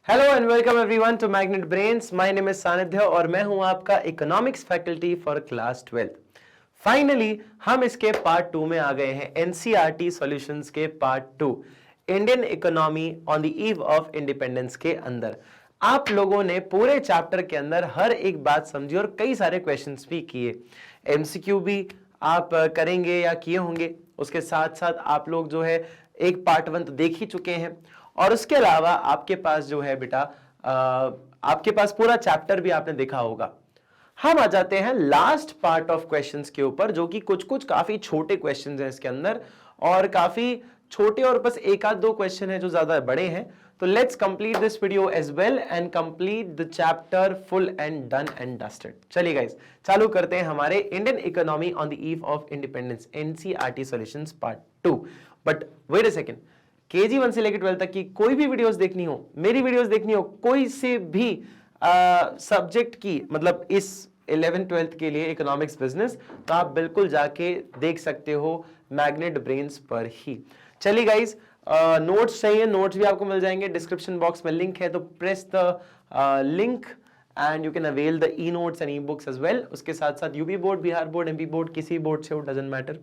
Hello and welcome everyone to Magnet Brains. My name is Sanidhya और मैं हूं आपका economics faculty for class 12। Finally हम इसके पार्ट 2 में आ गए हैं, एनसीईआरटी सॉल्यूशंस के part 2, Indian economy on the eve of independence के अंदर। आप लोगों ने पूरे चैप्टर के अंदर हर एक बात समझी और कई सारे क्वेश्चंस भी किए। एमसीक्यू भी आप करेंगे या किए होंगे, उसके साथ साथ आप लोग जो है एक पार्ट 1 तो देख ही चुके हैं और उसके अलावा आपके पास जो है बेटा आपके पास पूरा चैप्टर भी आपने देखा होगा। हम आ जाते हैं लास्ट पार्ट ऑफ क्वेश्चंस के ऊपर, जो कि कुछ कुछ काफी छोटे क्वेश्चंस हैं इसके अंदर और काफी छोटे और बस एक आध दो क्वेश्चन है जो ज्यादा बड़े हैं। तो let's complete this video as well and complete the chapter full and done and dusted. चलिए गाइस, चालू करते हैं हमारे Indian economy on the eve of independence NCERT solutions part 2। But wait a second, KG 1 से लेकर 12 तक की कोई भी वीडियोस देखनी हो, मेरी वीडियोस देखनी हो, कोई से भी सब्जेक्ट की, मतलब इस 11th 12th के लिए इकोनॉमिक्स बिजनेस, तो आप बिल्कुल जाके देख सकते हो मैग्नेट ब्रेन्स पर ही। चलिए गाइस, नोट्स चाहिए, नोट्स भी आपको मिल जाएंगे, डिस्क्रिप्शन बॉक्स में लिंक है, तो press the link and you can avail the e notes and e books as well. उसके साथ साथ UP board, Bihar board, MP board, किसी बोर्ड से हो, डजंट मैटर,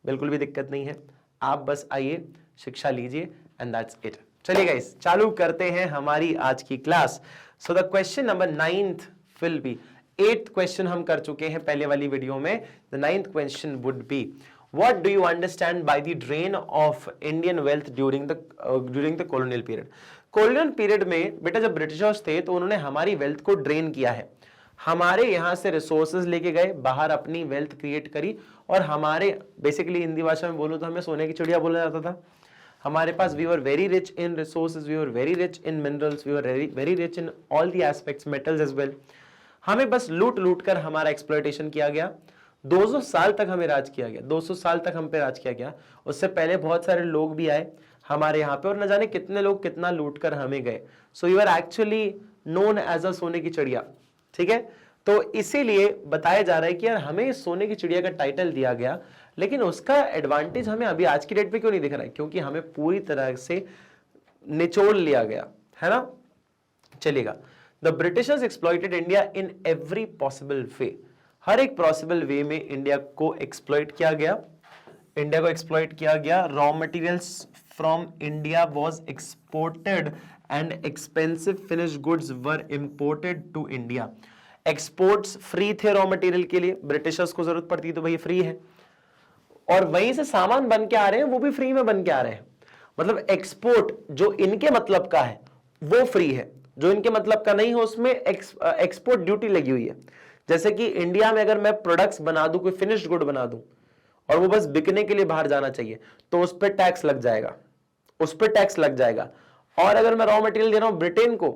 बिल्कुल भी दिक्कत नहीं है। आप बस आइए, शिक्षा लीजिए एंड दैट्स इट। चलिए गाइस, चालू करते हैं हमारी आज की class. So the question number 9th will be, 8th question हम कर चुके हैं पहले वाली वीडियो में। The 9th question would be, what do you understand by the drain of Indian wealth during the colonial period. Colonial period में बेटा जब ब्रिटिशर्स थे तो उन्होंने हमारी वेल्थ को ड्रेन किया है, हमारे यहां से रिसोर्सेज लेके गए, बाहर अपनी वेल्थ क्रिएट करी और हमारे, बेसिकली हिंदी भाषा में बोलूं तो हमें सोने की चिड़िया बोला जाता था। हमारे पास we were very rich in resources, we were very rich in minerals, we were very rich in all the aspects, metals as well. हमें बस लूट लूट कर हमारा एक्सप्लॉयटेशन किया गया। 200 साल तक हमें राज किया गया, 200 साल तक हम पे राज किया गया। उससे पहले बहुत सारे लोग भी आए हमारे यहाँ पे और न जाने कितने लोग कितना लूट कर हमें गए। So you are actually known as a सोने की चिड़िया, ठीक है। तो इसीलिए बताया जा रहा है कि यार हमें सोने की चिड़िया का टाइटल दिया गया, लेकिन उसका एडवांटेज हमें अभी आज की डेट पे क्यों नहीं दिख रहा है? क्योंकि हमें पूरी तरह से निचोड़ लिया गया है ना। चलेगा, the Britishers exploited India in every possible way, हर एक पॉसिबल वे में इंडिया को एक्सप्लॉइट किया गया, इंडिया को एक्सप्लॉइट किया गया। Raw materials from India was exported and expensive finished goods were imported to India. Exports free थे रॉ मटेरियल के लिए, ब्रिटिशर्स को जरूरत पड़ती तो भाई फ्री है, और वहीं से सामान बन के आ रहे हैं, वो भी फ्री में बन के आ रहे हैं। मतलब एक्सपोर्ट जो इनके मतलब का है वो फ्री है, जो इनके मतलब का नहीं हो उसमें एक्सपोर्ट ड्यूटी लगी हुई है। जैसे कि इंडिया में अगर मैं प्रोडक्ट्स बना दूं, कोई फिनिश्ड गुड बना दूं और वो बस बिकने के लिए बाहर जाना चाहिए, तो उस पर टैक्स लग जाएगा, उस पर टैक्स लग जाएगा। और अगर मैं रॉ मटेरियल दे रहा हूं ब्रिटेन को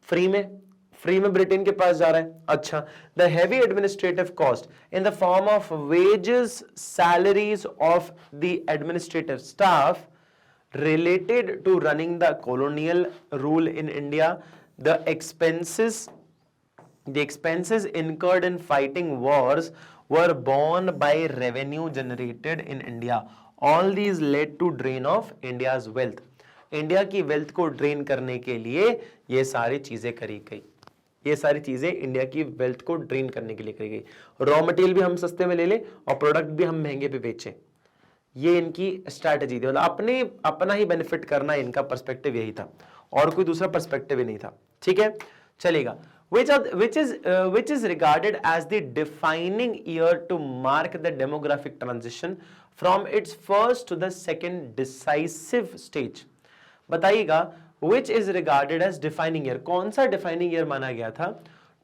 फ्री में ब्रिटेन के पास जा रहा है। अच्छा, the heavy administrative cost in the form of wages, salaries of the administrative staff related to running the colonial rule in India, the expenses incurred in fighting wars were borne by revenue generated in India. All these led to drain of India's wealth. India की wealth को drain करने के लिए ये सारी चीजें करी गई, ये सारी चीजें इंडिया की वेल्थ को ड्रेन करने के लिए करी गई। रॉ मटेरियल भी हम सस्ते में ले लें और प्रोडक्ट भी हम महंगे पे बेचें, ये इनकी स्ट्रैटेजी थी। मतलब अपना ही बेनिफिट करना इनका पर्सपेक्टिव यही था, और कोई दूसरा पर्सपेक्टिव ही नहीं था, ठीक है। चलेगा, which is regarded as the defining year to mark the demographic transition from its first to the second decisive stage। बताइएगा, which is regarded as defining year, कौन सा defining year माना गया था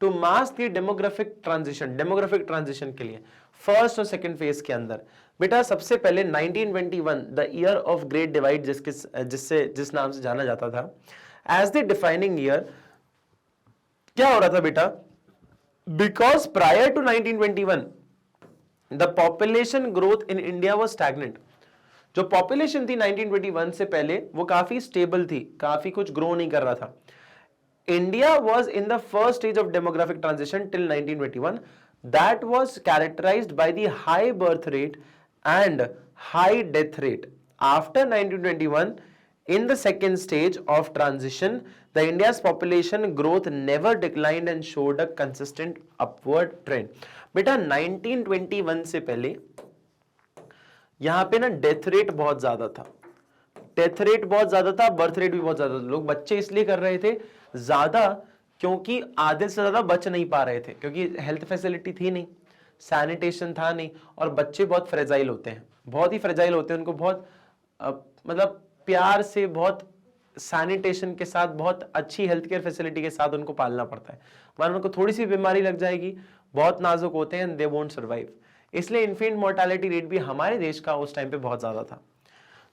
to mark the demographic transition, demographic transition के लिए first और second phase के अंदर। बेटा सबसे पहले 1921, the year of great divide, जिस नाम से जाना जाता था एज द डिफाइनिंग ईयर, क्या हो रहा था बेटा? Because prior to 1921 the population growth in India was stagnant. जो पॉपुलेशन थी 1921 से पहले वो काफी स्टेबल थी, काफी कुछ ग्रो नहीं कर रहा था। India was in the first stage of demographic transition till 1921 that was characterized by the high birth rate and high death rate. After 1921, In the second stage of transition, the India's population growth never declined and showed a consistent upward trend. बेटा 1921 से पहले यहां पे ना death rate बहुत ज्यादा था, death rate बहुत ज्यादा था, बर्थ रेट भी बहुत ज्यादा था। लोग बच्चे इसलिए कर रहे थे ज्यादा क्योंकि आधे से ज्यादा बच नहीं पा रहे थे, क्योंकि हेल्थ फैसिलिटी थी नहीं, सैनिटेशन था नहीं, और बच्चे बहुत फ्रेजाइल होते हैं, बहुत ही फ्रेजाइल होते हैं, उनको बहुत मतलब प्यार से, बहुत सैनिटेशन के साथ, बहुत अच्छी हेल्थ केयर फैसिलिटी के साथ उनको पालना पड़ता है, वरना उनको थोड़ी सी बीमारी लग जाएगी, बहुत नाजुक होते हैं, दे वोंट सर्वाइव। इसलिए इन्फेंट मोर्टालिटी रेट भी हमारे देश का उस टाइम पे बहुत ज्यादा था।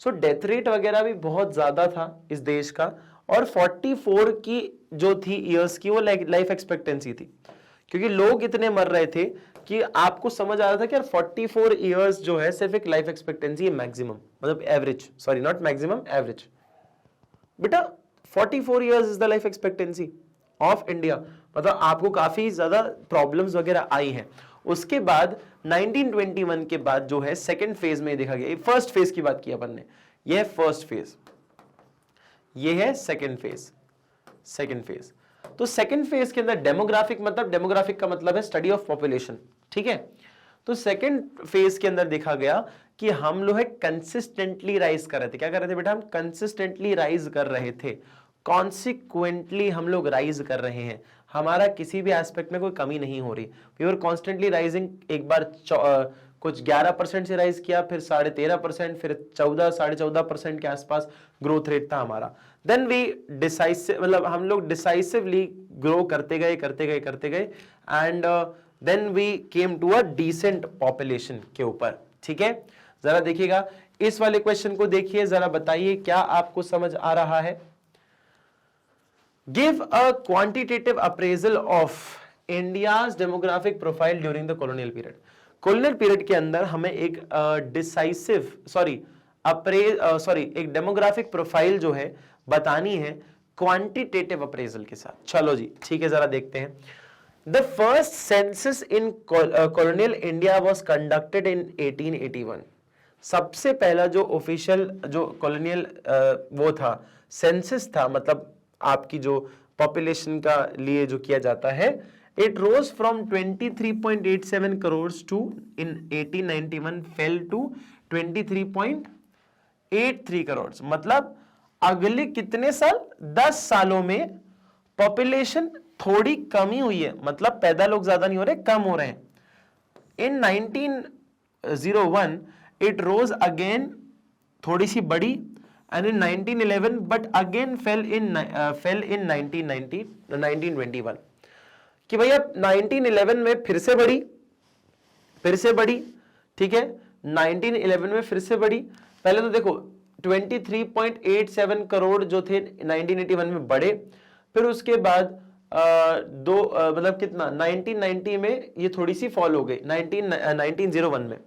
सो डेथ रेट वगैरह भी बहुत ज्यादा था इस देश का, और 44 की जो थी ईयर्स की वो लाइफ एक्सपेक्टेंसी थी, क्योंकि लोग इतने मर रहे थे कि आपको समझ आ रहा था कि यार 44 ईयर्स जो है सिर्फ एक लाइफ एक्सपेक्टेंसी है मैक्सिमम, मतलब average, sorry not maximum, average. बेटा 44 years is the life expectancy of India, मतलब आपको काफी ज्यादा प्रॉब्लम्स वगैरह आई हैं। उसके बाद 1921 के बाद जो है सेकंड फेज में देखा गया, फर्स्ट फेज की बात की अपन ने, यह है फर्स्ट फेज, यह है सेकंड फेज, सेकंड फेज। तो सेकंड फेज के अंदर डेमोग्राफिक, मतलब डेमोग्राफिक का मतलब है स्टडी ऑफ पॉपुलेशन, ठीक है। तो सेकंड फेज के अंदर देखा गया कि हम लोग है कंसिस्टेंटली राइज कर रहे थे। क्या कर रहे थे बेटा? हम कंसिस्टेंटली राइज कर रहे थे, कॉन्सिक्वेंटली हम लोग राइज कर रहे हैं, हमारा किसी भी एस्पेक्ट में कोई कमी नहीं हो रही। वी वर कॉन्स्टेंटली राइजिंग, एक बार कुछ 11% से राइज किया, फिर 13.5%, फिर 14-14.5% के आसपास ग्रोथ रेट था हमारा। देन वी डिसाइसिव, मतलब हम लोग डिसाइसिवली ग्रो करते गए करते गए करते गए, and then we came to a decent population के ऊपर, ठीक है। जरा देखिएगा इस वाले क्वेश्चन को, देखिए जरा, बताइए क्या आपको समझ आ रहा है। Give a quantitative appraisal of India's demographic profile during the colonial period. Colonial period के अंदर हमें एक डिसाइसिव एक डेमोग्राफिक प्रोफाइल जो है बतानी है क्वांटिटेटिव अप्रेजल के साथ। चलो जी ठीक है, जरा देखते हैं। The first census in colonial India was conducted in 1881। सबसे पहला जो ऑफिशियल जो कॉलोनियल वो था, सेंसस था, मतलब आपकी जो पॉपुलेशन का लिए जो किया जाता है, it rose from 23.87 crores to in 1891 fell to 23.83 crores। मतलब अगले कितने साल, 10 सालों में पॉपुलेशन थोड़ी कमी हुई है, मतलब पैदा लोग ज्यादा नहीं हो रहे, कम हो रहे हैं। इन 1901 it rose again, थोड़ी सी बड़ी, and in 1911 but again fell in 1921 कि भैया 1911 में फिर से बढ़ी, ठीक है, 1911 में फिर से बढ़ी। पहले तो देखो 23.87 करोड़ जो थे 1981 में बढ़े, फिर उसके बाद मतलब कितना 1990 में ये थोड़ी सी फॉल हो गई 1901 में,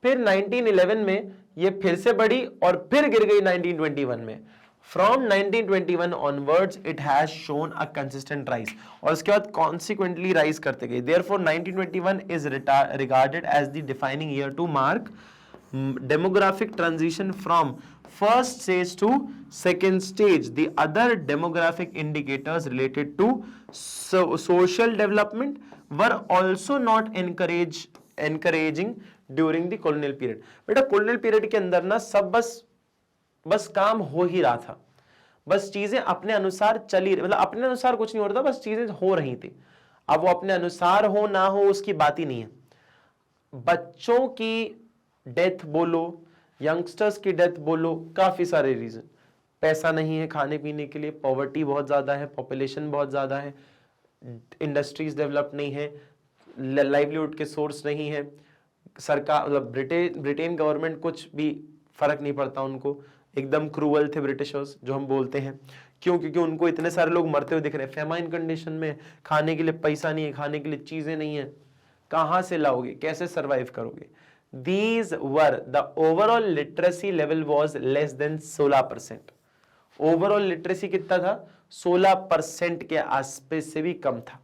फिर 1911 में ये फिर से बढ़ी और फिर गिर गई 1921 में। From 1921 onwards, it has shown a consistent rise, और उसके बाद consequently rise करते गए। Therefore, 1921 is regarded as the defining year to mark demographic transition from first stage to second stage. The other demographic indicators related to social development were also not encouraging during the colonial period। बेटा colonial period के अंदर ना सब बस काम हो ही रहा था, बस चीजें अपने अनुसार चली, मतलब अपने अनुसार कुछ नहीं हो रहा था, बस चीजें हो रही थी। अब वो अपने अनुसार हो ना हो उसकी बात ही नहीं है। बच्चों की डेथ बोलो, यंगस्टर्स की डेथ बोलो, काफी सारे रीजन, पैसा नहीं है खाने पीने के लिए, पॉवर्टी बहुत ज्यादा है, पॉपुलेशन बहुत ज्यादा है, इंडस्ट्रीज डेवलप नहीं है, लाइवलीहुड के सोर्स नहीं है, सरकार मतलब ब्रिटेन गवर्नमेंट कुछ भी फर्क नहीं पड़ता उनको, एकदम क्रूअल थे ब्रिटिशर्स जो हम बोलते हैं। क्यों? क्योंकि उनको इतने सारे लोग मरते हुए दिख रहे हैं, फेमाइन कंडीशन में, खाने के लिए पैसा नहीं है, खाने के लिए चीजें नहीं है, कहां से लाओगे, कैसे सरवाइव करोगे। These were the overall literacy level was less than 16%। Overall literacy कितना था? 16% के आसपास से भी कम था।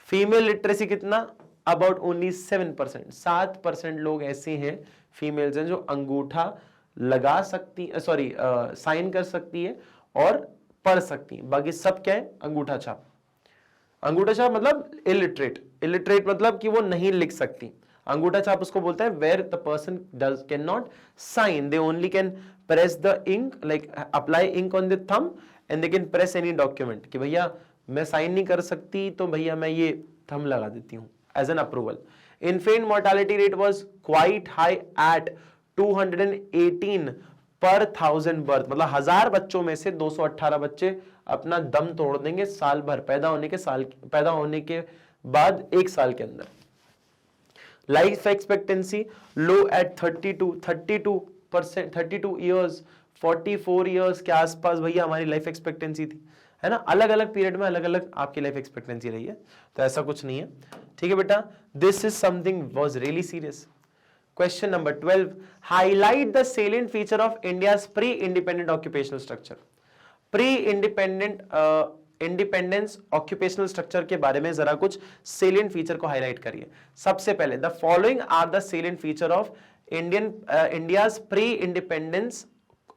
फीमेल लिटरेसी कितना? About only 7%। 7% लोग ऐसे हैं फीमेल्स हैं जो अंगूठा लगा सकती, सॉरी साइन कर सकती है और पढ़ सकती है, बाकी सब क्या है, अंगूठा छाप। अंगूठा छाप मतलब इलिटरेट, इलिटरेट मतलब कि वो नहीं लिख सकती। अंगूठा छाप उसको बोलते हैं where the person does can not sign, they only can press the ink, like apply ink on the thumb and they can press any document, कि भैया मैं साइन नहीं कर सकती तो भैया मैं ये थंब लगा देती हूं as an approval. Infant mortality rate was quite high at 218 per 1000 birth, मतलब 1000 बच्चों में से 218 बच्चे अपना दम तोड़ देंगे साल भर, पैदा होने के बाद 1 साल के अंदर। लाइफ एक्सपेक्टेंसी लो एट 32 ईयर्स, 44 ईयर्स के आसपास भैया हमारी लाइफ एक्सपेक्टेंसी थी, है ना। अलग अलग पीरियड में अलग अलग आपकी लाइफ एक्सपेक्टेंसी रही है, तो ऐसा कुछ नहीं है, ठीक है बेटा। This is something was really serious. Question number 12, highlight the salient feature of India's pre-independent occupational structure. Independence occupational structure के बारे में जरा कुछ salient feature को highlight करिए। सबसे पहले the following are the salient feature of India's pre-independence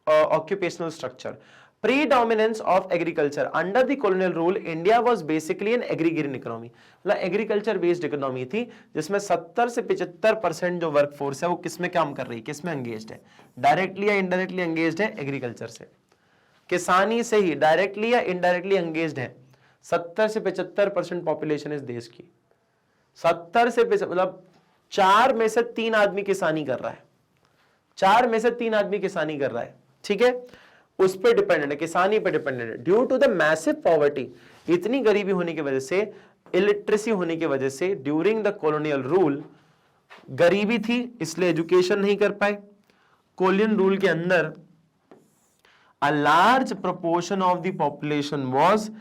occupational structure. Predominance of agriculture under the colonial rule, India was basically an agrarian economy, मतलब एग्रीकल्चर बेस्ड इकोनॉमी थी, जिसमें 70 से 75% जो वर्क फोर्स है वो किसमें काम कर रही है, किसमें एंगेज्ड है, डायरेक्टली या इनडायरेक्टली एंगेज्ड है, एग्रीकल्चर से, किसानी से ही डायरेक्टली या इनडायरेक्टली एंगेज्ड है। 70 से 75% पॉपुलेशन इस देश की, 70 से मतलब 4 में से 3 आदमी किसानी कर रहा है, 4 में से 3 आदमी किसानी कर रहा है, ठीक है, उस पर डिपेंडेंट है, किसानी पे डिपेंडेंट है। Due to the massive poverty, इतनी गरीबी होने की वजह से, इलिटरेसी होने की वजह से, ड्यूरिंग द कॉलोनियल रूल गरीबी थी इसलिए एजुकेशन नहीं कर पाए। कॉलोनियल रूल के अंदर a large proportion of the population was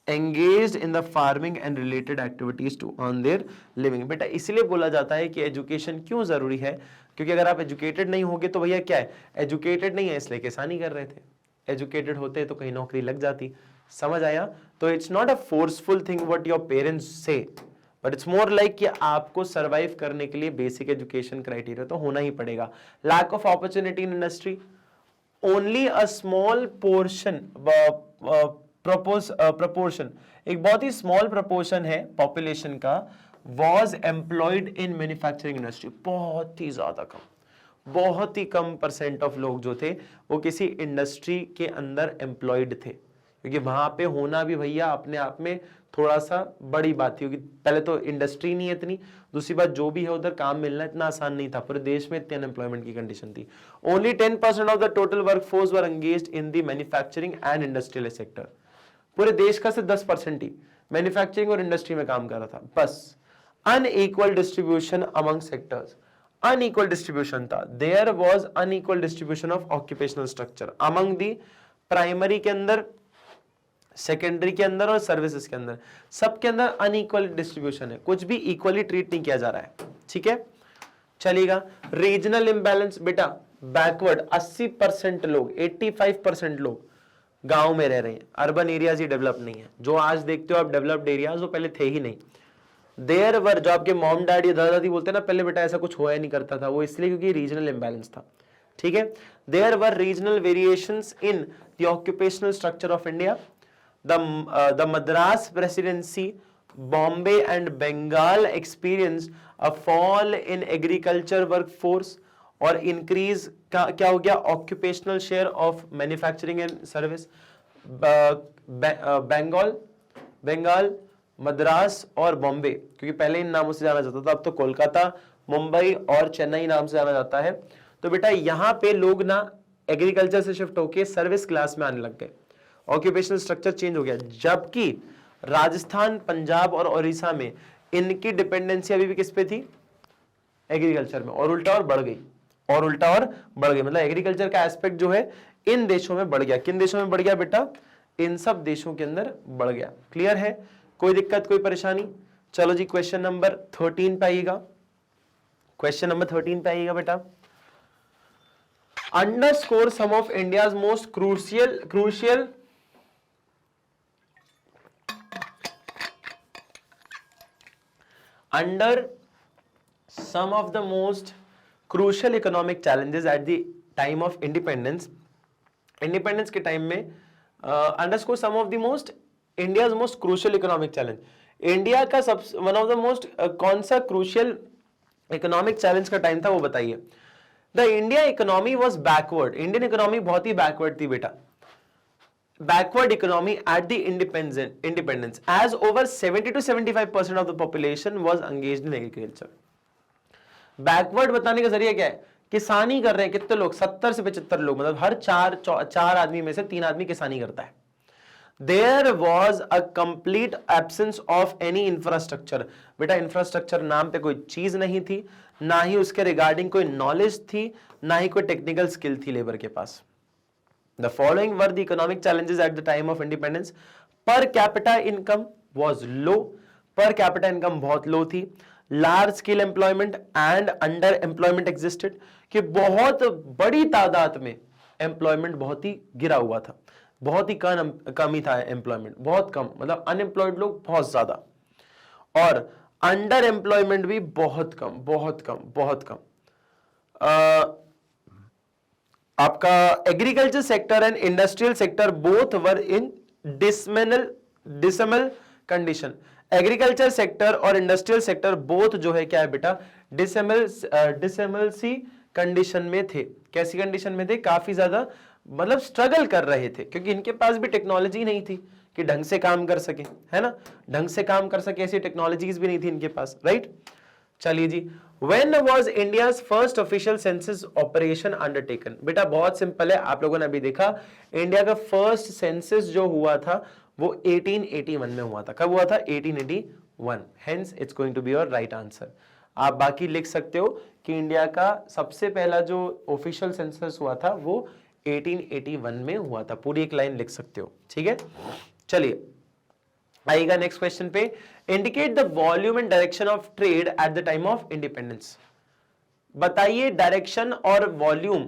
engaged in the farming and related activities to earn their living. बेटा इसलिए बोला जाता है कि एजुकेशन क्यों जरूरी है, क्योंकि अगर आप एजुकेटेड नहीं होगे तो भैया क्या है, एजुकेटेड नहीं है इसलिए किसानी कर रहे थे, एजुकेटेड होते तो कहीं नौकरी लग जाती। समझ आया? तो it's not a forceful thing what your parents से, बट इट्स मोर लाइक कि आपको सर्वाइव करने के लिए बेसिक एजुकेशन क्राइटेरिया तो होना ही पड़ेगा। Lack of opportunity in industry, only a small portion, proportion, एक बहुत ही स्मॉल प्रपोर्शन है पॉपुलेशन का, was employed in manufacturing industry, बहुत ही ज्यादा कम, बहुत ही कम परसेंट ऑफ लोग जो थे वो किसी इंडस्ट्री के अंदर एम्प्लॉयड थे, क्योंकि वहां पे होना भी भैया अपने आप में थोड़ा सा बड़ी बात थी, क्योंकि पहले तो इंडस्ट्री नहीं है इतनी, दूसरी बात जो भी है उधर काम मिलना इतना आसान नहीं था, पूरे देश में इतनी अनएम्प्लॉयमेंट की कंडीशन थी। Only 10% of the total work force were engaged in the manufacturing and industrial sector, पूरे देश का सिर्फ 10% ही मैन्युफैक्चरिंग और इंडस्ट्री में काम कर रहा था बस। Unequal distribution among sectors, unequal distribution था, there was unequal distribution of occupational structure among the, primary के अंदर, सेकेंडरी के अंदर और सर्विसेज के अंदर, सबके अंदर अनइक्वल डिस्ट्रीब्यूशन है, कुछ भी इक्वली ट्रीट नहीं किया जा रहा है, ठीक है, चलेगा। रीजनल इंबैलेंस, बेटा बैकवर्ड 80% लोग, 85% लोग गांव में रह रहे हैं, अर्बन एरियाज ही डेवलप नहीं है, जो आज देखते हो आप डेवलप्ड एरियाज वो पहले थे ही नहीं। देयर वर, जो आपके मॉम डैड या दादा दादी बोलते हैं ना, पहले बेटा ऐसा कुछ हुआ ही नहीं करता था, वो इसलिए क्योंकि रीजनल इंबैलेंस था, ठीक है। There were regional variations in the occupational structure of India, the Madras presidency, Bombay and Bengal experienced a fall in agriculture workforce और इंक्रीज क्या हो गया, occupational share of manufacturing and service. Bengal, Madras और बॉम्बे, क्योंकि पहले इन नामों से जाना जाता था, अब तो कोलकाता, मुंबई और चेन्नई नाम से जाना जाता है। तो बेटा यहां पे लोग ना एग्रीकल्चर से शिफ्ट होके सर्विस क्लास में आने लग गए, ऑक्यूपेशनल स्ट्रक्चर चेंज हो गया, जबकि राजस्थान, पंजाब और ओडिशा में इनकी डिपेंडेंसी अभी भी किस पे थी, एग्रीकल्चर में, और उल्टा और बढ़ गई, और उल्टा और बढ़ गई, मतलब एग्रीकल्चर का एस्पेक्ट जो है इन देशों में बढ़ गया। किन देशों में बढ़ गया बेटा, इन सब देशों के अंदर बढ़ गया। क्लियर है, कोई दिक्कत, कोई परेशानी? चलो जी क्वेश्चन नंबर 13 पे आइएगा, क्वेश्चन नंबर 13 पे आइएगा बेटा। Underscore some of India's most crucial under some of the most crucial economic challenges at the time of independence, independence के टाइम में underscore some of the most India's most crucial economic challenge, India का सब one of the most कौन सा crucial economic challenge का time था वो बताइए। The India economy was backward, Indian economy बहुत ही बैकवर्ड थी बेटा, backward economy at the independence as over 70 to 75% of the population was engaged in agriculture। Backward बताने का जरिया क्या है, किसानी कर रहे हैं कितने लोग, 70 से 75 लोग, मतलब हर चार आदमी में से 3 आदमी किसानी करता है। There was a complete absence of any infrastructure, बेटा इंफ्रास्ट्रक्चर नाम पे कोई चीज नहीं थी, ना ही उसके रिगार्डिंग कोई नॉलेज थी, ना ही कोई टेक्निकल स्किल थी लेबर के पास। The following were the economic challenges at the time of independence. Per capita income was low, per capita income बहुत low थी, large scale employment and under employment existed, कि बहुत बड़ी तादाद में employment बहुत ही गिरा हुआ था, बहुत ही कम ही था employment, बहुत कम, मतलब unemployed लोग बहुत ज्यादा, और under employment भी बहुत कम बहुत कम बहुत कम। आपका agriculture sector and industrial sector both were in dismal condition, agriculture sector और इंडस्ट्रियल सेक्टर बोथ जो है क्या है बेटा, डिसमल सी कंडीशन में थे। कैसी कंडीशन में थे, काफी ज्यादा मतलब स्ट्रगल कर रहे थे, क्योंकि इनके पास भी टेक्नोलॉजी नहीं थी कि ढंग से काम कर सके, है ना, ढंग से काम कर सके ऐसी टेक्नोलॉजीज भी नहीं थी इनके पास, राइट। चलिए जी, When was India's first official census operation undertaken? बेटा बहुत सिंपल है, आप लोगों ने अभी देखा इंडिया का फर्स्ट सेंसस जो हुआ था वो 1881 में हुआ था। कब हुआ था? 1881। Hence it's going to be your right answer। आप बाकी लिख सकते हो कि इंडिया का सबसे पहला जो ऑफिशियल सेंसस हुआ था वो 1881 में हुआ था, पूरी एक लाइन लिख सकते हो, ठीक है। चलिए आइएगा नेक्स्ट क्वेश्चन पे, indicate the volume and direction of trade at the time of independence. बताइए डायरेक्शन और वॉल्यूम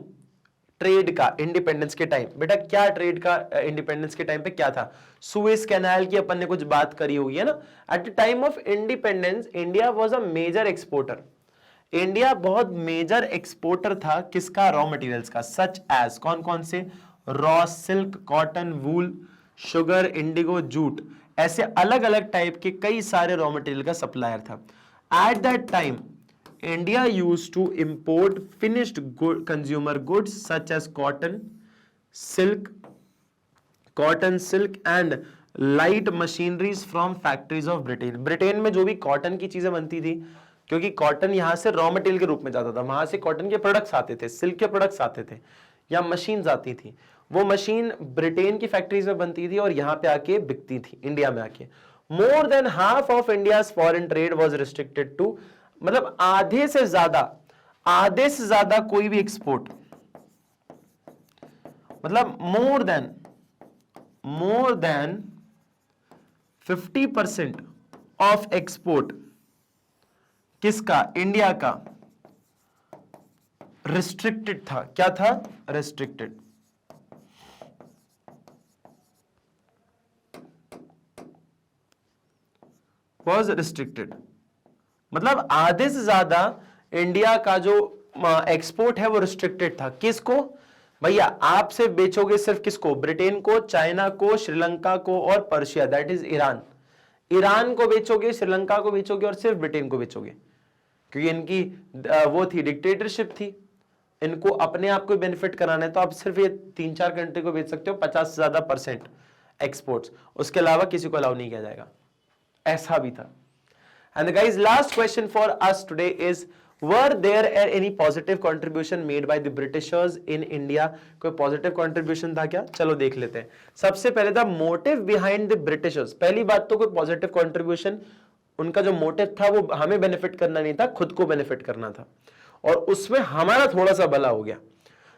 ट्रेड का इंडिपेंडेंस के टाइम। बेटा क्या ट्रेड का इंडिपेंडेंस के टाइम पे क्या था? सुएज कैनाल की अपन ने कुछ बात करी होगी, है ना। At the time of independence India was a major exporter, India बहुत मेजर एक्सपोर्टर था किसका? रॉ मटेरियल्स का, सच एज कौन कौन से? Raw silk, cotton, wool, sugar, indigo, jute, ऐसे अलग अलग टाइप के कई सारे रॉ मटेरियल का सप्लायर था। At that time India used to import finished consumer goods such as cotton silk and light machineries from factories of Britain. Britain में जो भी कॉटन की चीजें बनती थी, क्योंकि कॉटन यहां से रॉ मटेरियल के रूप में जाता था, वहां से कॉटन के प्रोडक्ट्स आते थे, सिल्क के प्रोडक्ट्स आते थे, या मशीन्स आती थी, वो मशीन ब्रिटेन की फैक्ट्रीज में बनती थी और यहां पे आके बिकती थी इंडिया में आके। More than half of India's foreign trade was restricted to, मतलब आधे से ज्यादा कोई भी एक्सपोर्ट, मतलब मोर देन 50% ऑफ एक्सपोर्ट किसका? इंडिया का रिस्ट्रिक्टेड था। क्या था? रिस्ट्रिक्टेड। वॉज रिस्ट्रिक्टेड, मतलब आधे से ज्यादा इंडिया का जो एक्सपोर्ट है वो रिस्ट्रिक्टेड था। किसको? भैया आप सिर्फ बेचोगे सिर्फ किसको? ब्रिटेन को, चाइना को, श्रीलंका को और Persia, that is Iran. Iran को बेचोगे, श्रीलंका को बेचोगे और सिर्फ ब्रिटेन को बेचोगे, क्योंकि इनकी वो थी डिक्टेटरशिप थी, इनको अपने आप को बेनिफिट कराना है, तो आप सिर्फ ये 3-4 कंट्री को बेच सकते हो 50 से ज्यादा % एक्सपोर्ट्स, उसके अलावा किसी को अलाउ नहीं किया जाएगा, ऐसा भी था। And guys last question for us today is, were there any positive contribution made by the Britishers in India? कोई पॉजिटिव कंट्रीब्यूशन था क्या? चलो देख लेते हैं। सबसे पहले था मोटिव बिहाइंड द ब्रिटिशर्स। पहली बात तो कोई पॉजिटिव कंट्रीब्यूशन, उनका जो मोटिव था वो हमें बेनिफिट करना नहीं था, खुद को बेनिफिट करना था, और उसमें हमारा थोड़ा सा भला हो गया।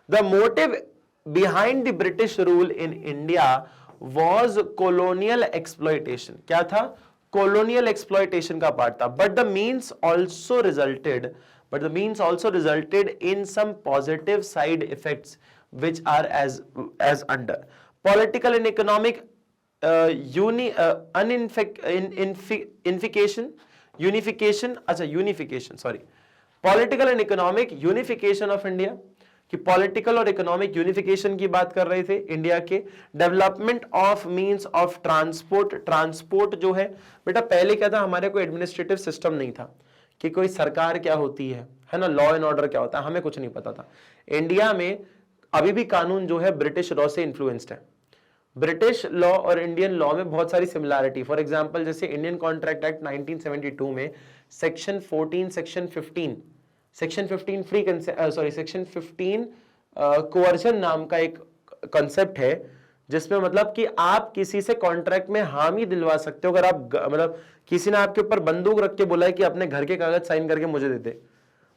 The motive behind the British rule in India was colonial exploitation. क्या था? कोलोनियल एक्सप्लॉयटेशन का पार्ट था। But the means also resulted in some positive side effects which are as under political and economic unification, political and economic unification of India, कि कि political और economic unification की बात कर रहे थे इंडिया के। Development of means of transport, transport जो है बेटा पहले क्या था, हमारे कोई एडमिनिस्ट्रेटिव सिस्टम नहीं था कि कोई सरकार क्या होती है ना, लॉ एंड ऑर्डर क्या होता है, हमें कुछ नहीं पता था। इंडिया में अभी भी कानून जो है ब्रिटिश लॉ से इन्फ्लुएंस्ड है। ब्रिटिश लॉ और इंडियन लॉ में बहुत सारी सिमिलैरिटी, फॉर एग्जांपल जैसे इंडियन कॉन्ट्रैक्ट एक्ट 1972 में section 14, section 15 free section 15 coercion नाम का एक कॉन्सेप्ट है, जिसमें मतलब कि आप किसी से कॉन्ट्रैक्ट में हामी दिलवा सकते हो। अगर आप मतलब किसी ने आपके ऊपर बंदूक रख के बोला है कि अपने घर के कागज साइन करके मुझे दे दे,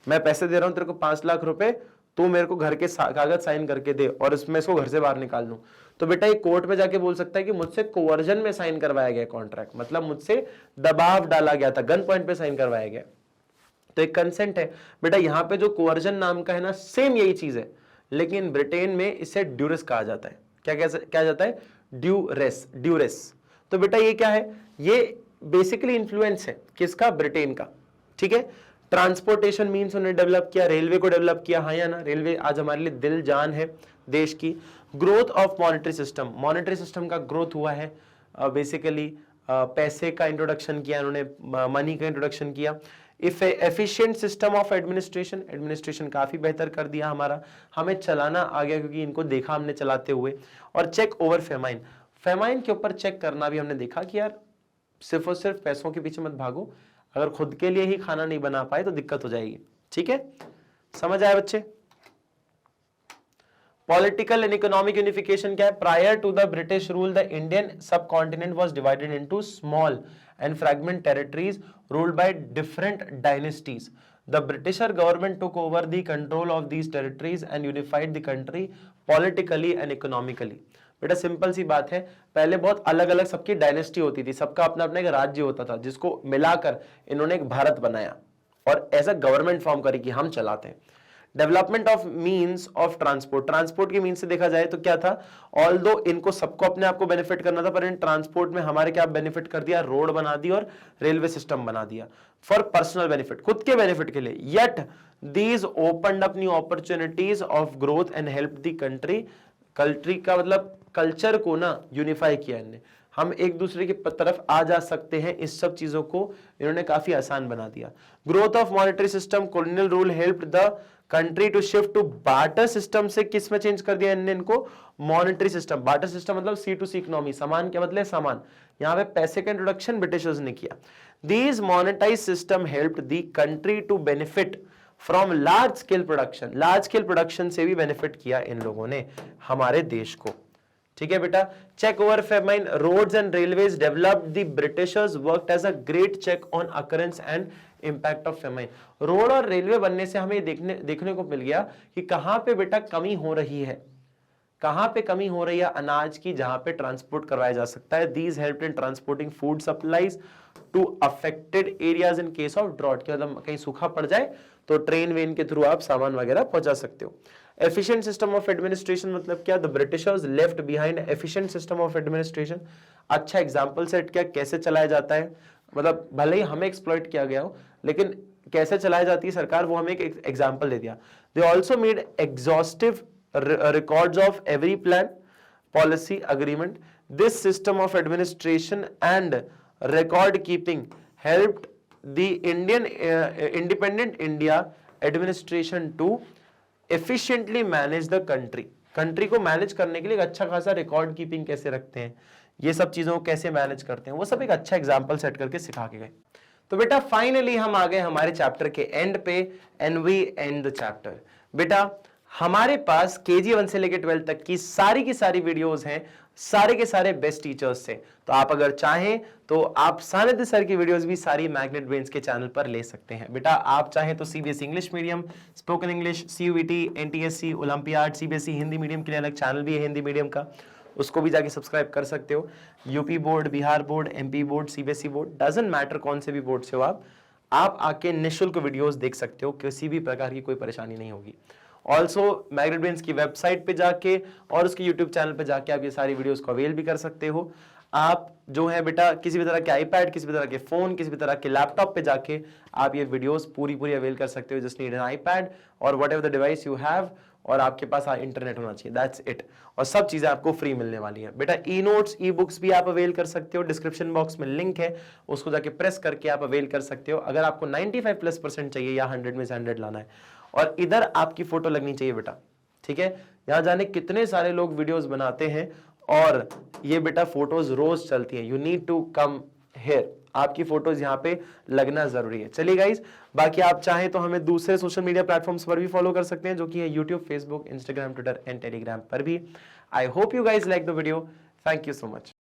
मैं पैसे दे रहा हूं तेरे को 5 लाख रुपए, तू मेरे को घर के कागज साइन करके दे और इसमें इसको घर से बाहर निकाल दूं, तो बेटा ये कोर्ट में जाके बोल सकता है कि मुझसे कोवर्जन में साइन करवाया गया कॉन्ट्रैक्ट, मतलब मुझसे दबाव डाला गया था, गन पॉइंट पे साइन करवाया गया। तो एक कंसेंट है बेटा। यहां पे जो कोवर्जन नाम का है ना, सेम यही चीज है, लेकिन ब्रिटेन में इसे ड्यूरेस कहा जाता है। क्या जाता है? ड्यूरेस। तो बेटा ये क्या है? ये बेसिकली इंफ्लुएंस है किसका? ब्रिटेन का। ठीक है। ट्रांसपोर्टेशन मींस उन्होंने डेवलप किया, रेलवे को डेवलप किया, हाँ या ना? रेलवे आज हमारे लिए दिल जान है देश की। Growth of monetary system, monetary system का ग्रोथ हुआ है बेसिकली पैसे का इंट्रोडक्शन किया इन्होंने, मनी का इंट्रोडक्शन किया। Efficient system of administration, administration काफी बेहतर कर दिया हमारा, हमें चलाना आ गया क्योंकि इनको देखा हमने चलाते हुए। और चेक ओवर फेमाइन, फेमाइन के ऊपर चेक करना भी हमने देखा कि यार सिर्फ और सिर्फ पैसों के पीछे मत भागो, अगर खुद के लिए ही खाना नहीं बना पाए तो दिक्कत हो जाएगी। ठीक है, समझ आए बच्चे? पॉलिटिकल एंड इकोनॉमिक यूनिफिकेशन क्या है? Prior to the British rule the Indian subcontinent was divided into small and fragment territories ruled by different dynasties. The British government took over the control of these territories and unified the country politically and economically. बेटा simple सी बात है, पहले बहुत अलग अलग सबकी dynasty होती थी, सबका अपना अपना एक राज्य होता था, जिसको मिलाकर इन्होंने एक भारत बनाया और ऐसा गवर्नमेंट फॉर्म करी कि हम चलाते हैं। Development of means of transport, transport के मींस से देखा जाए तो क्या था? ऑल्दो इनको सबको अपने आप को बेनिफिट करना था, पर इन ट्रांसपोर्ट में हमारे क्या बेनिफिट कर दिया? रोड बना दी और रेलवे सिस्टम बना दिया फॉर पर्सनल बेनिफिट, खुद के बेनिफिट के लिए। Yet these opened up new opportunities of growth and help the country, country का मतलब कल्चर को ना यूनिफाई किया इन्होंने, हम एक दूसरे की तरफ आ जा सकते हैं, इस सब चीजों को इन्होंने काफी आसान बना दिया। Growth of monetary system, colonial rule helped the country to shift to barter system से किस में चेंज कर दिया इन्होंने इनको? Monetary system. बार्टर सिस्टम मतलब C2C इकोनॉमी, सामान के बदले सामान, यहां पे पैसे का इंट्रोडक्शन ब्रिटिशर्स ने किया। These monetize system helped the country to benefit from large scale production, large scale production से भी बेनिफिट किया इन लोगों ने हमारे देश को। ठीक है बेटा। Check over famine, roads and railways developed, the Britishers worked as a great check on occurrence and impact of famine. Road और रेलवे बनने से हमें देखने को मिल गया कि कहां पे बेटा कमी हो रही है, कहां पे कमी हो रही है अनाज की, जहां पे ट्रांसपोर्ट करवाया जा सकता है। These helped in transporting food supplies to affected areas in case of drought, के मतलब कहीं सूखा पड़ जाए तो ट्रेन वेन के थ्रू आप सामान वगैरह पहुंचा सकते हो। एफिशिएंट सिस्टम ऑफ एडमिनिस्ट्रेशन मतलब क्या? The Britishers left behind efficient system of administration. अच्छा एग्जांपल सेट किया कैसे चलाया जाता है, मतलब भले ही हमें एक्सप्लॉइट किया गया हो लेकिन कैसे चलाई जाती है सरकार, वो हमें एक एग्जांपल दे दिया। They also made exhaustive records of every plan, policy, agreement. This system of administration and record keeping helped the independent India administration to efficiently manage the country. Country को मैनेज करने के लिए एक अच्छा खासा रिकॉर्ड कीपिंग कैसे रखते हैं, ये सब चीजों को कैसे मैनेज करते हैं, वो सब एक अच्छा एग्जाम्पल सेट करके सिखा के गए। तो बेटा फाइनली हम आ गए हमारे चैप्टर के एंड पे, and we end the chapter. बेटा हमारे पास KG 1 से लेकर 12 तक की सारी वीडियोस हैं, सारे के सारे बेस्ट टीचर्स से। तो आप अगर चाहें तो आप सानिध्य सर की वीडियोस भी सारी मैग्नेट ब्रेन्स के चैनल पर ले सकते हैं। बेटा आप चाहें तो CBSE English medium, spoken English, CUET, NTSC, olympiad, CBSE Hindi medium के लिए अलग चैनल भी है हिंदी मीडियम का, उसको भी जाके सब्सक्राइब कर सकते हो। UP board, Bihar board, MP board, CBSE board, doesn't matter कौन से भी बोर्ड से हो आप आके निःशुल्क वीडियोस देख सकते हो, किसी भी प्रकार की कोई परेशानी नहीं होगी। ऑल्सो मैग्नेट ब्रेन्स की वेबसाइट पे जाके और उसके यूट्यूब चैनल पे जाके आप ये सारी वीडियोस को अवेल भी कर सकते हो। आप जो है बेटा किसी भी तरह के आईपैड, किसी भी तरह के फोन, किसी भी तरह के लैपटॉप पे जाके आप ये वीडियोस पूरी अवेल कर सकते हो। जस्ट नीड एन आईपैड और what ever the device you have, और आपके पास इंटरनेट होना चाहिए, दैट्स इट। और सब चीजें आपको फ्री मिलने वाली हैं बेटा। ई नोट्स, ई बुक्स भी आप अवेल कर सकते हो, डिस्क्रिप्शन बॉक्स में लिंक है, उसको जाके प्रेस करके आप अवेल कर सकते हो। अगर आपको 95+% चाहिए या 100 में से 100 लाना है, और इधर आपकी फोटो लगनी चाहिए बेटा, ठीक है। यहां जाने कितने सारे लोग वीडियोस बनाते हैं और ये बेटा फोटोज रोज चलती हैं, you need to come here, आपकी फोटोज यहाँ पे लगना जरूरी है। चलिए गाइज, बाकी आप चाहें तो हमें दूसरे सोशल मीडिया प्लेटफॉर्म्स पर भी फॉलो कर सकते हैं, जो कि है YouTube, Facebook, Instagram, Twitter and Telegram पर भी। I hope you guys like the video, thank you so much.